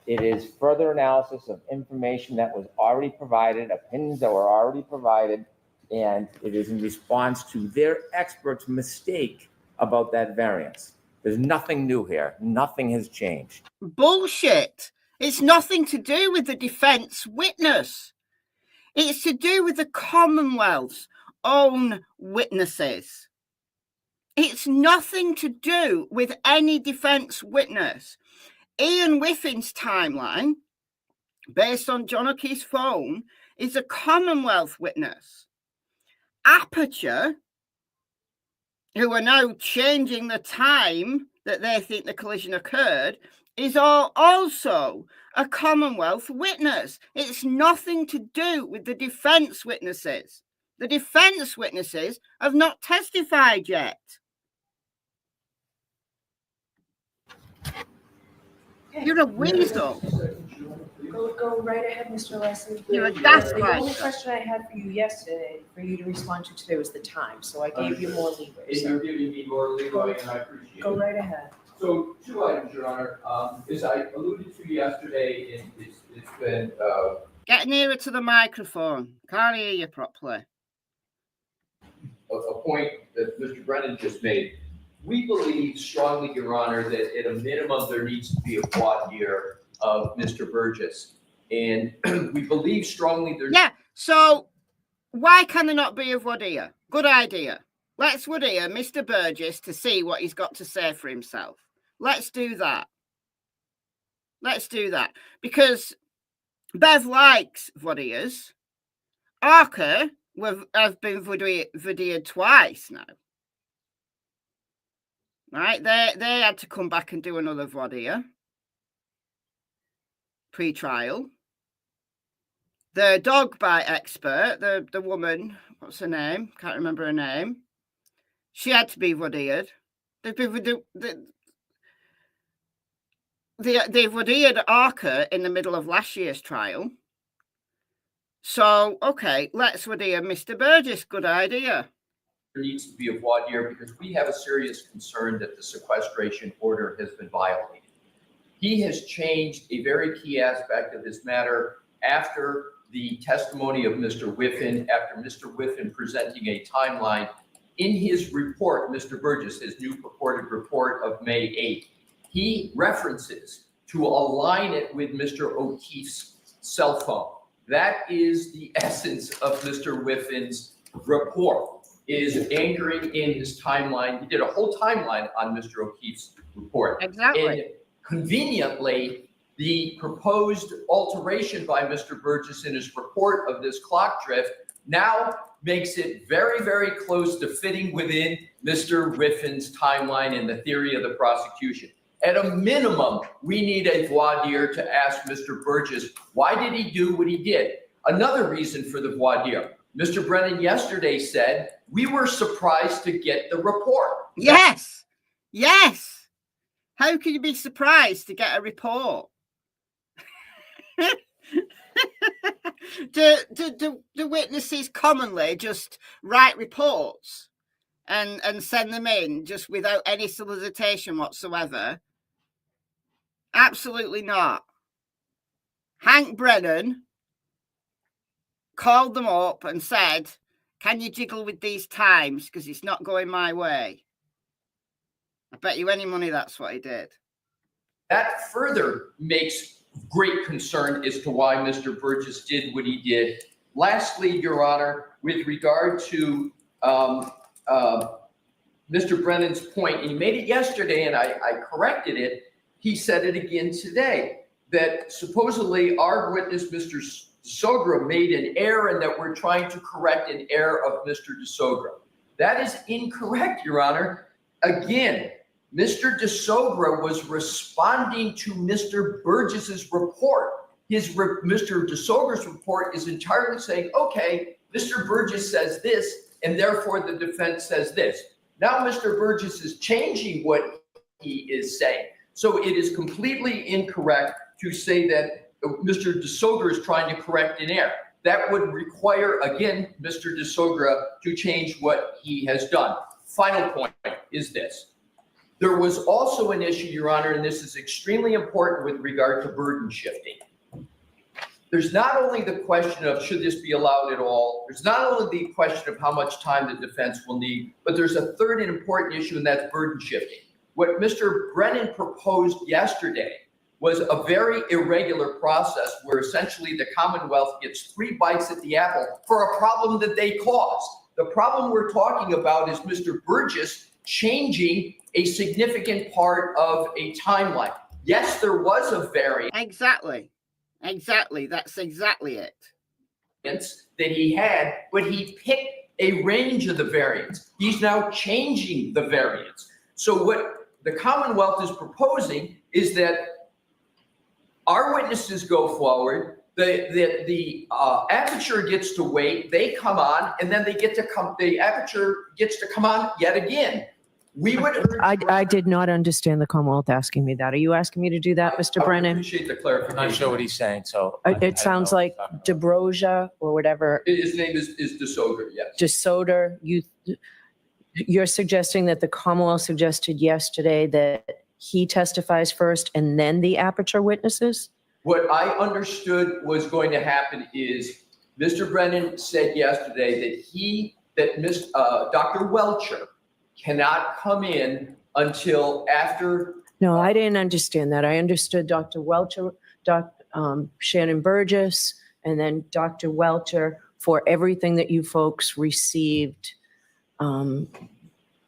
It is further analysis of information that was already provided, opinions that were already provided, and it is in response to their experts' mistake about that variance. There's nothing new here. Nothing has changed. Bullshit. It's nothing to do with the defense witness. It's to do with the Commonwealth's own witnesses. It's nothing to do with any defense witness. Ian Whiffin's timeline, based on John O'Keefe's phone, is a Commonwealth witness. Aperture, who are now changing the time that they think the collision occurred, is also a Commonwealth witness. It's nothing to do with the defense witnesses. The defense witnesses have not testified yet. You're a weasel. Go right ahead, Mr. Leslie. You're a gaslighter. The only question I had for you yesterday, for you to respond to today, was the time. So I gave you more leeway. And you're giving me more leeway, and I appreciate it. Go right ahead. So 2 items, Your Honor. As I alluded to yesterday, and it's been Get nearer to the microphone. Can't hear you properly. a point that Mr. Brennan just made. We believe strongly, Your Honor, that at a minimum there needs to be a voir dire of Mr. Burgess. And we believe strongly there. Yeah, so why can there not be a voir dire? Good idea. Let's voir dire Mr. Burgess to see what he's got to say for himself. Let's do that. Let's do that. Because Bev likes voir dires. ARCA have been voir dired twice now. Right? They had to come back and do another voir dire. Pre-trial. The dog bite expert, the woman, what's her name? Can't remember her name. She had to be voir dired. They've voir dired ARCA in the middle of last year's trial. So, okay, let's voir dire Mr. Burgess. Good idea. There needs to be a voir dire because we have a serious concern that the sequestration order has been violated. He has changed a very key aspect of this matter after the testimony of Mr. Whiffen, after Mr. Whiffen presenting a timeline in his report, Mr. Burgess, his new purported report of May 8th. He references to align it with Mr. O'Keefe's cell phone. That is the essence of Mr. Whiffen's report, is anchoring in his timeline. He did a whole timeline on Mr. O'Keefe's report. Exactly. And conveniently, the proposed alteration by Mr. Burgess in his report of this clock drift now makes it very, very close to fitting within Mr. Whiffen's timeline and the theory of the prosecution. At a minimum, we need a voir dire to ask Mr. Burgess, why did he do what he did? Another reason for the voir dire. Mr. Brennan yesterday said, we were surprised to get the report. Yes. Yes. How can you be surprised to get a report? do witnesses commonly just write reports and send them in just without any solicitation whatsoever? Absolutely not. Hank Brennan called them up and said, can you jiggle with these times because it's not going my way? I bet you any money that's what he did. That further makes great concern as to why Mr. Burgess did what he did. Lastly, Your Honor, with regard to Mr. Brennan's point, and he made it yesterday and I corrected it, he said it again today, that supposedly our witness, Mr. DeSogra, made an error and that we're trying to correct an error of Mr. DeSogra. That is incorrect, Your Honor. Again, Mr. DeSogra was responding to Mr. Burgess's report. Mr. DeSogra's report is entirely saying, okay, Mr. Burgess says this, and therefore the defense says this. Now Mr. Burgess is changing what he is saying. So it is completely incorrect to say that Mr. DeSogra is trying to correct an error. That would require, again, Mr. DeSogra to change what he has done. Final point is this. There was also an issue, Your Honor, and this is extremely important with regard to burden shifting. There's not only the question of should this be allowed at all, there's not only the question of how much time the defense will need, but there's a third and important issue, and that's burden shifting. What Mr. Brennan proposed yesterday was a very irregular process where essentially the Commonwealth gets 3 bites at the apple for a problem that they caused. The problem we're talking about is Mr. Burgess changing a significant part of a timeline. Yes, there was a variance. Exactly. That's exactly it. That he had, but he picked a range of the variance. He's now changing the variance. So what the Commonwealth is proposing is that our witnesses go forward, the aperture gets to wait, they come on, and then the aperture gets to come on yet again. We would urge. I did not understand the Commonwealth asking me that. Are you asking me to do that, Mr. I Brennan? appreciate the clarification. I'm not sure what he's saying, so. It sounds like DeBroja or whatever. His name is DeSogra, yes. DeSoder, you're suggesting that the Commonwealth suggested yesterday that he testifies first and then the aperture witnesses? What I understood was going to happen is Mr. Brennan said yesterday that Dr. Welcher cannot come in until after. No, I didn't understand that. I understood Dr. Welcher, Shannon Burgess, and then Dr. Welcher for everything that you folks received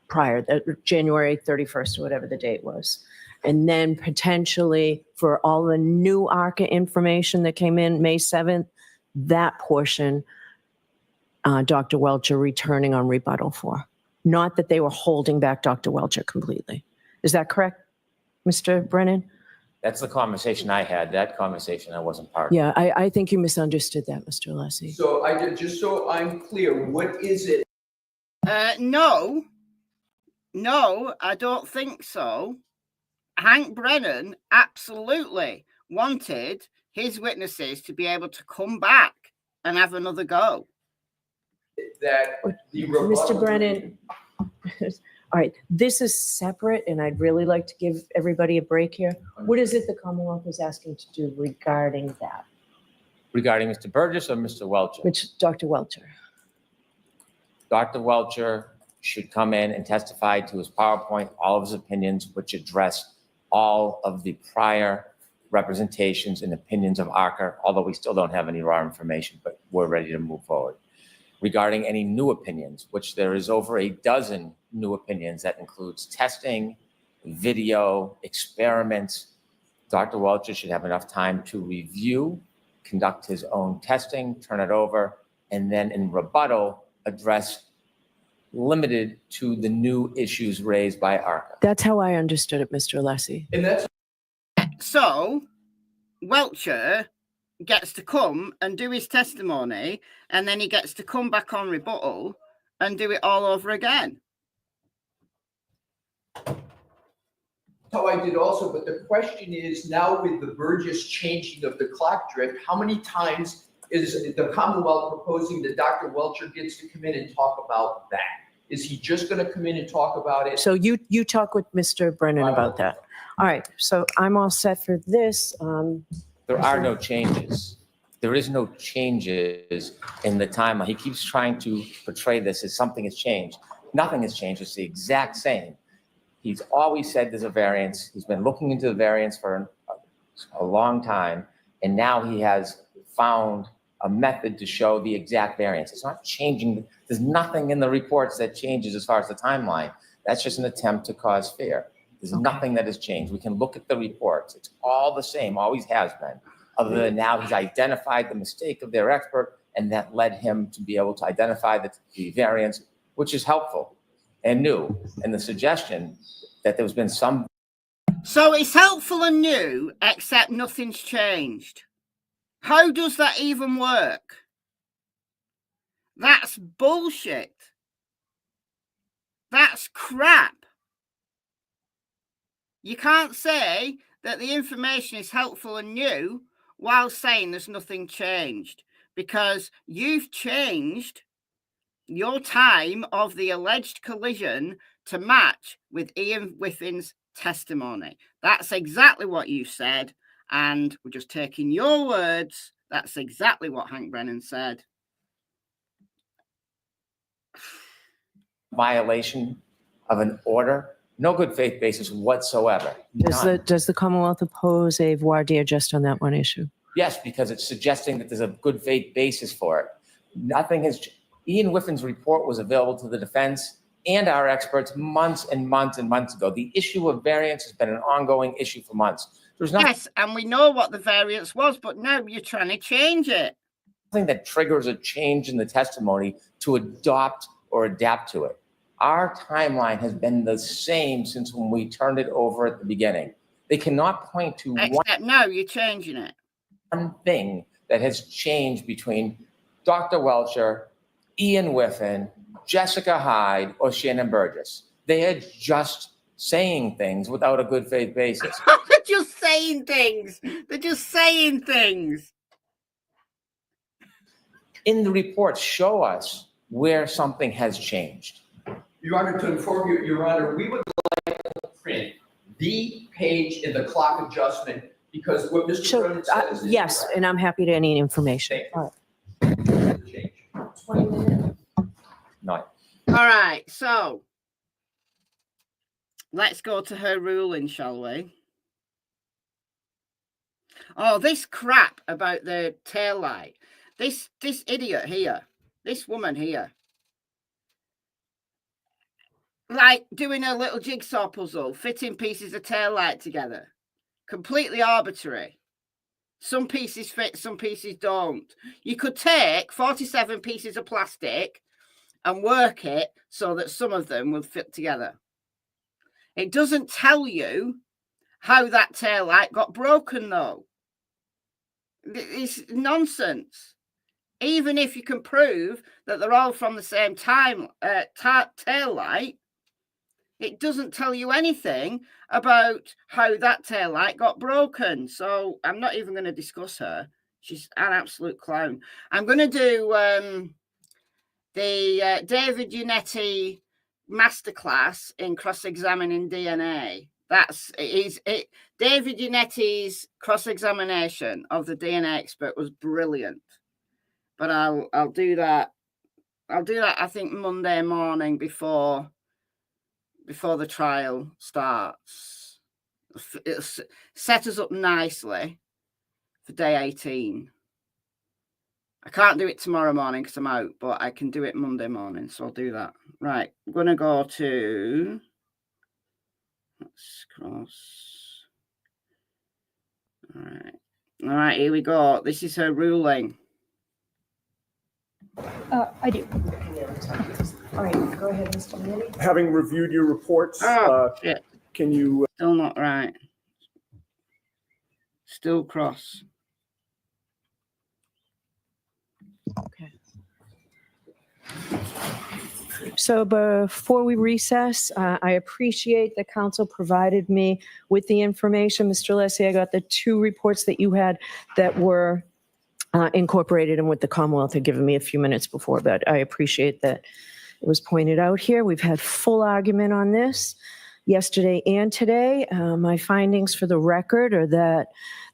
prior, January 31st or whatever the date was. And then potentially for all the new ARCA information that came in May 7th, that portion, Dr. Welcher returning on rebuttal for. Not that they were holding back Dr. Welcher completely. Is that correct, Mr. Brennan? That's the conversation I had. That conversation I wasn't part of. Yeah, I think you misunderstood that, Mr. Alessi. So I did, just so I'm clear, what is it? No, I don't think so. Hank Brennan absolutely wanted his witnesses to be able to come back and have another go. That the Mr. Brennan, all right, this is separate, and I'd really like to give everybody a break here. What is it the Commonwealth is asking to do regarding that? Regarding Mr. Burgess or Mr. Welcher? Which, Dr. Welcher? Dr. Welcher should come in and testify to his PowerPoint, all of his opinions, which address all of the prior representations and opinions of ARCA, although we still don't have any raw information, but we're ready to move forward. Regarding any new opinions, which there is over a dozen new opinions that includes testing, video, experiments, Dr. Welcher should have enough time to review, conduct his own testing, turn it over, and then in rebuttal, address limited to the new issues raised by ARCA. That's how I understood it, Mr. Alessi. And that's So Welcher gets to come and do his testimony, and then he gets to come back on rebuttal and do it all over again. how I did also, but the question is now with the Burgess changing of the clock drift, how many times is the Commonwealth proposing that Dr. Welcher gets to come in and talk about that? Is he just going to come in and talk about it? So you talk with Mr. Brennan about that. All right, so I'm all set for this. There are no changes. There is no changes in the timeline. He keeps trying to portray this as something has changed. Nothing has changed. It's the exact same. He's always said there's a variance. He's been looking into the variance for a long time, and now he has found a method to show the exact variance. It's not changing. There's nothing in the reports that changes as far as the timeline. That's just an attempt to cause fear. There's nothing that has changed. We can look at the reports. It's all the same, always has been. Other than now he's identified the mistake of their expert, and that led him to be able to identify the variance, which is helpful and new. And the suggestion that there's been some. So it's helpful and new, except nothing's changed. How does that even work? That's bullshit. That's crap. You can't say that the information is helpful and new while saying there's nothing changed, because you've changed your time of the alleged collision to match with Ian Whiffin's testimony. That's exactly what you said, and we're just taking your words. That's exactly what Hank Brennan said. Violation of an order, no good faith basis whatsoever. Does the Commonwealth oppose a voir dire just on that one issue? Yes, because it's suggesting that there's a good faith basis for it. Nothing has. Ian Whiffin's report was available to the defense and our experts months and months and months ago. The issue of variance has been an ongoing issue for months. There's nothing. Yes, and we know what the variance was, but now you're trying to change it. Nothing that triggers a change in the testimony to adopt or adapt to it. Our timeline has been the same since when we turned it over at the beginning. They cannot point to Except now you're changing it. one thing that has changed between Dr. Welcher, Ian Whiffin, Jessica Hyde, or Shannon Burgess. They are just saying things without a good faith basis. They're just saying things. They're just saying things. In the reports, show us where something has changed. Your Honor, to inform you, Your Honor, we would like to print the page in the clock adjustment, because what Mr. Brennan says is Yes, correct. and I'm happy to any information. Thank All right. Change. 20 minutes. No. All right, so let's go to her ruling, shall we? Oh, this crap about the tail light. This idiot here, this woman here, like doing a little jigsaw puzzle, fitting pieces of tail light together. Completely arbitrary. Some pieces fit, some pieces don't. You could take 47 pieces of plastic and work it so that some of them will fit together. It doesn't tell you how that tail light got broken, though. It's nonsense. Even if you can prove that they're all from the same tail light, it doesn't tell you anything about how that tail light got broken. So I'm not even going to discuss her. She's an absolute clown. I'm going to do the David Unetti masterclass in cross-examining DNA. David Unetti's cross-examination of the DNA expert was brilliant. But I'll do that. I'll do that, I think, Monday morning before the trial starts. It'll set us up nicely for day 18. I can't do it tomorrow morning because I'm out, but I can do it Monday morning, so I'll do that. Right, I'm going to go to... Let's cross. All right, here we go. This is her ruling. I do. All right, go ahead, Mr. Manning. Having reviewed your reports, Shit. can you Still not right. Still cross. Okay. So before we recess, I appreciate that council provided me with the information. Mr. Leslie, I got the 2 reports that you had that were incorporated and what the Commonwealth had given me a few minutes before, but I appreciate that it was pointed out here. We've had full argument on this yesterday and today. My findings for the record are that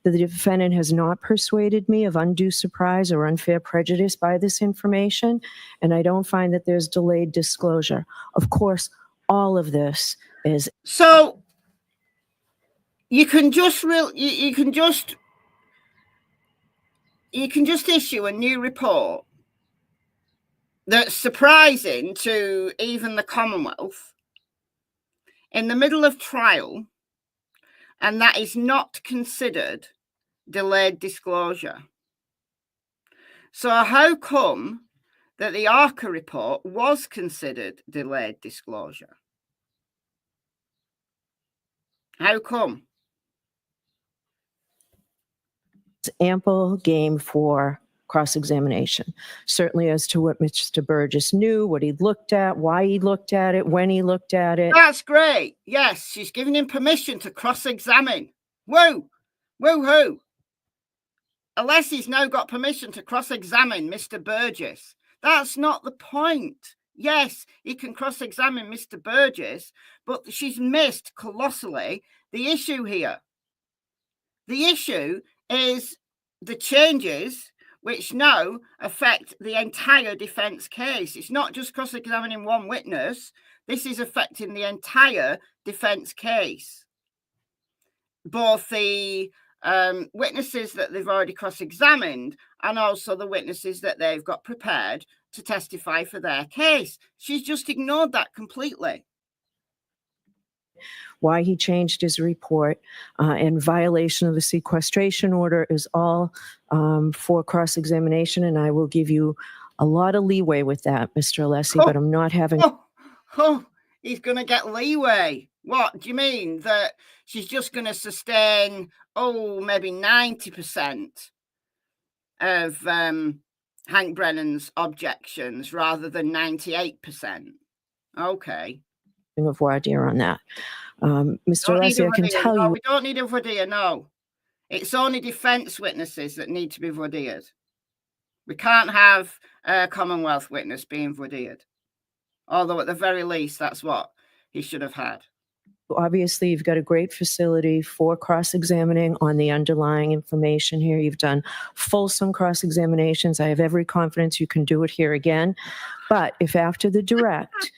the defendant has not persuaded me of undue surprise or unfair prejudice by this information, and I don't find that there's delayed disclosure. Of course, all of this is... So you can just issue a new report that's surprising to even the Commonwealth in the middle of trial, and that is not considered delayed disclosure. So how come that the ARCA report was considered delayed disclosure? How come? It's ample game for cross-examination, certainly as to what Mr. Burgess knew, what he looked at, why he looked at it, when he looked at it. That's great. Yes, she's giving him permission to cross-examine. Woo! Woo-hoo! Unless he's now got permission to cross-examine Mr. Burgess. That's not the point. Yes, he can cross-examine Mr. Burgess, but she's missed colossally the issue here. The issue is the changes which now affect the entire defence case. It's not just cross-examining one witness. This is affecting the entire defence case. Both the witnesses that they've already cross-examined and also the witnesses that they've got prepared to testify for their case. She's just ignored that completely. Why he changed his report in violation of the sequestration order is all for cross-examination, and I will give you a lot of leeway with that, Mr. Alessi, but I'm not having... He's going to get leeway. What do you mean? That she's just going to sustain, maybe 90% of Hank Brennan's objections rather than 98%? Okay. Of voir dire on that. Mr. Alessi, I can tell you... We don't need a voir dire, no. It's only defence witnesses that need to be voir dired. We can't have a Commonwealth witness being voir dired. Although at the very least, that's what he should have had. Obviously, you've got a great facility for cross-examining on the underlying information here. You've done fulsome cross-examinations. I have every confidence you can do it here again. But if after the direct,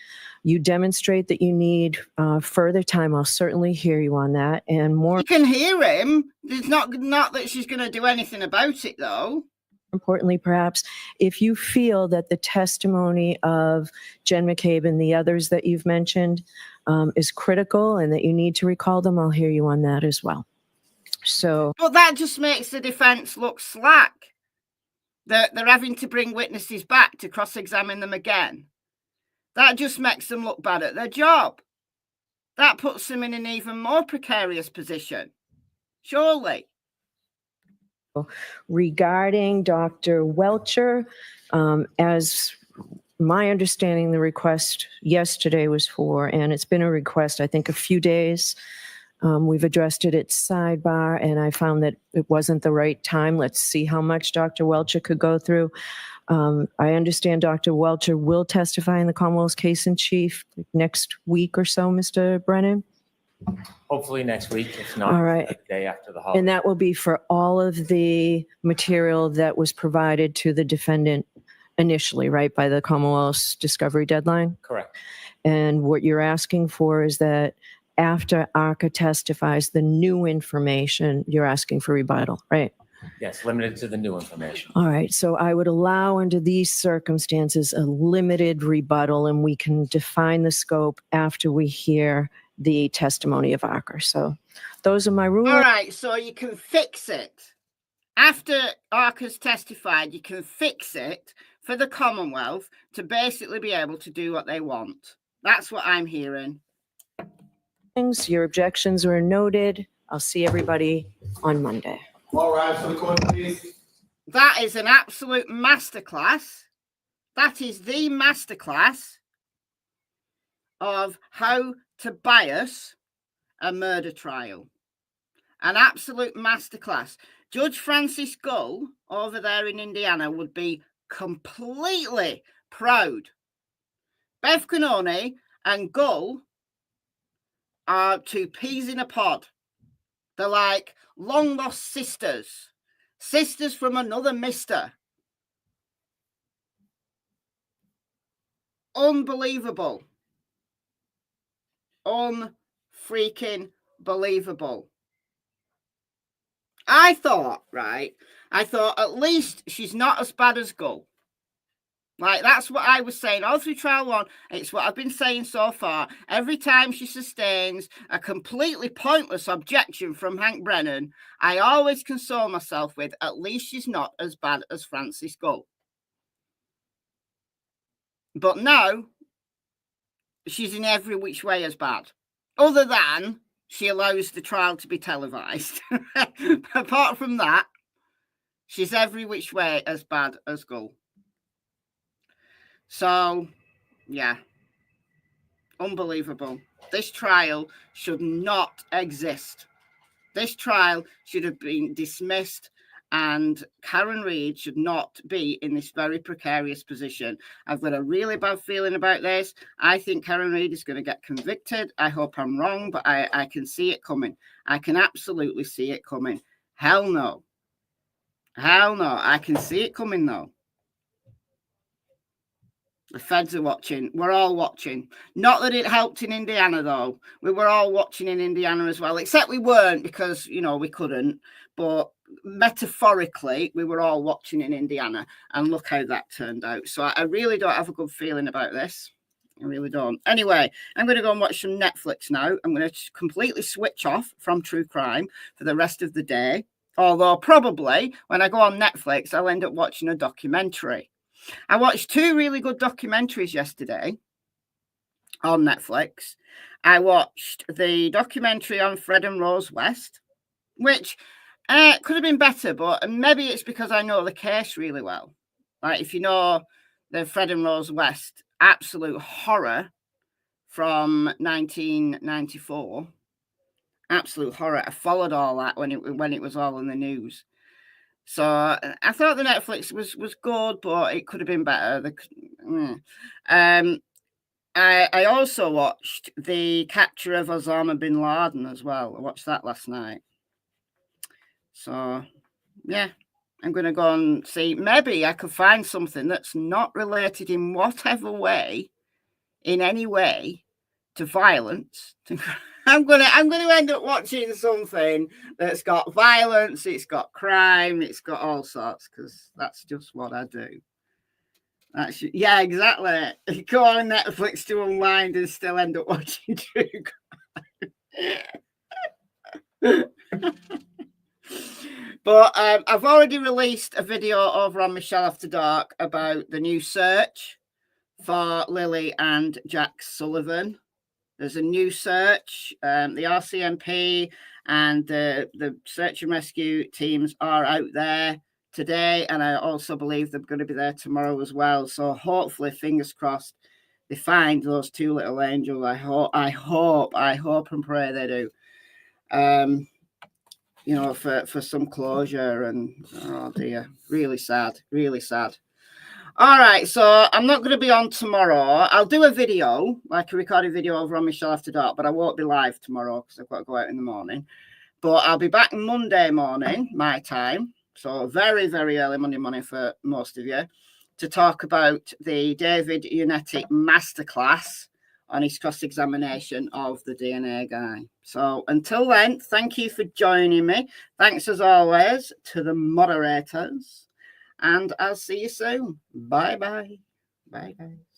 you demonstrate that you need further time, I'll certainly hear you on that. And more... You can hear him. It's not that she's going to do anything about it, though. Importantly, perhaps, if you feel that the testimony of Jen McCabe and the others that you've mentioned is critical and that you need to recall them, I'll hear you on that as well. So, but that just makes the defence look slack. They're having to bring witnesses back to cross-examine them again. That just makes them look bad at their job. That puts them in an even more precarious position. Surely. Regarding Dr. Welcher, as my understanding, the request yesterday was for, and it's been a request, I think, a few days. We've addressed it at sidebar, and I found that it wasn't the right time. Let's see how much Dr. Welcher could go through. I understand Dr. Welcher will testify in the Commonwealth's case in chief next week or so, Mr. Brennan. Hopefully next week, if not all right. the day after the holiday. And that will be for all of the material that was provided to the defendant initially, right, by the Commonwealth's discovery deadline? Correct. And what you're asking for is that after ARCA testifies the new information, you're asking for rebuttal, right? Yes, limited to the new information. All right, so I would allow under these circumstances a limited rebuttal, and we can define the scope after we hear the testimony of ARCA. So those are my rules. All right, so you can fix it. After ARCA's testified, you can fix it for the Commonwealth to basically be able to do what they want. That's what I'm hearing. Your objections were noted. I'll see everybody on Monday. All rise for the court, please. That is an absolute masterclass. That is the masterclass of how to bias a murder trial. An absolute masterclass. Judge Francis Gull over there in Indiana would be completely proud. Bev Cannone and Gull are two peas in a pod. They're like long lost sisters. Sisters from another mister. Unbelievable. Unfreaking believable. I thought at least she's not as bad as Gull. Like, that's what I was saying all through trial one. It's what I've been saying so far. Every time she sustains a completely pointless objection from Hank Brennan, I always console myself with, at least she's not as bad as Francis Gull. But now, she's in every which way as bad. Other than she allows the trial to be televised. Apart from that, she's every which way as bad as Gull. So, yeah, unbelievable. This trial should not exist. This trial should have been dismissed, and Karen Reid should not be in this very precarious position. I've got a really bad feeling about this. I think Karen Reid is going to get convicted. I hope I'm wrong, but I can see it coming. I can absolutely see it coming. Hell no. Hell no. I can see it coming, though. The feds are watching. We're all watching. Not that it helped in Indiana, though. We were all watching in Indiana as well, except we weren't because, you know, we couldn't. But metaphorically, we were all watching in Indiana. And look how that turned out. So I really don't have a good feeling about this. I really don't. Anyway, I'm going to go and watch some Netflix now. I'm going to completely switch off from true crime for the rest of the day. Although probably when I go on Netflix, I'll end up watching a documentary. I watched two really good documentaries yesterday on Netflix. I watched the documentary on Fred and Rose West, which could have been better, but maybe it's because I know the case really well. Like, if you know the Fred and Rose West absolute horror from 1994, absolute horror. I followed all that when it was all in the news. So I thought the Netflix was good, but it could have been better. I also watched the capture of Osama bin Laden as well. I watched that last night. So, yeah, I'm going to go and see. Maybe I could find something that's not related in whatever way, in any way, to violence. I'm going to end up watching something that's got violence, it's got crime, it's got all sorts, because that's just what I do. Yeah, exactly. You go on Netflix to unwind and still end up watching true crime. But I've already released a video over on Michelle After Dark about the new search for Lily and Jack Sullivan. There's a new search. The RCMP and the search and rescue teams are out there today, and I also believe they're going to be there tomorrow as well. So hopefully, fingers crossed, they find those two little angels. I hope and pray they do. You know, for some closure. And oh dear, really sad, really sad. All right, so I'm not going to be on tomorrow. I'll do a video, like a recorded video over on Michelle After Dark, but I won't be live tomorrow because I've got to go out in the morning. But I'll be back Monday morning, my time, so very, very early Monday morning for most of you, to talk about the David Unetti masterclass on his cross-examination of the DNA guy. So until then, thank you for joining me. Thanks as always to the moderators. And I'll see you soon. Bye-bye. Bye, guys.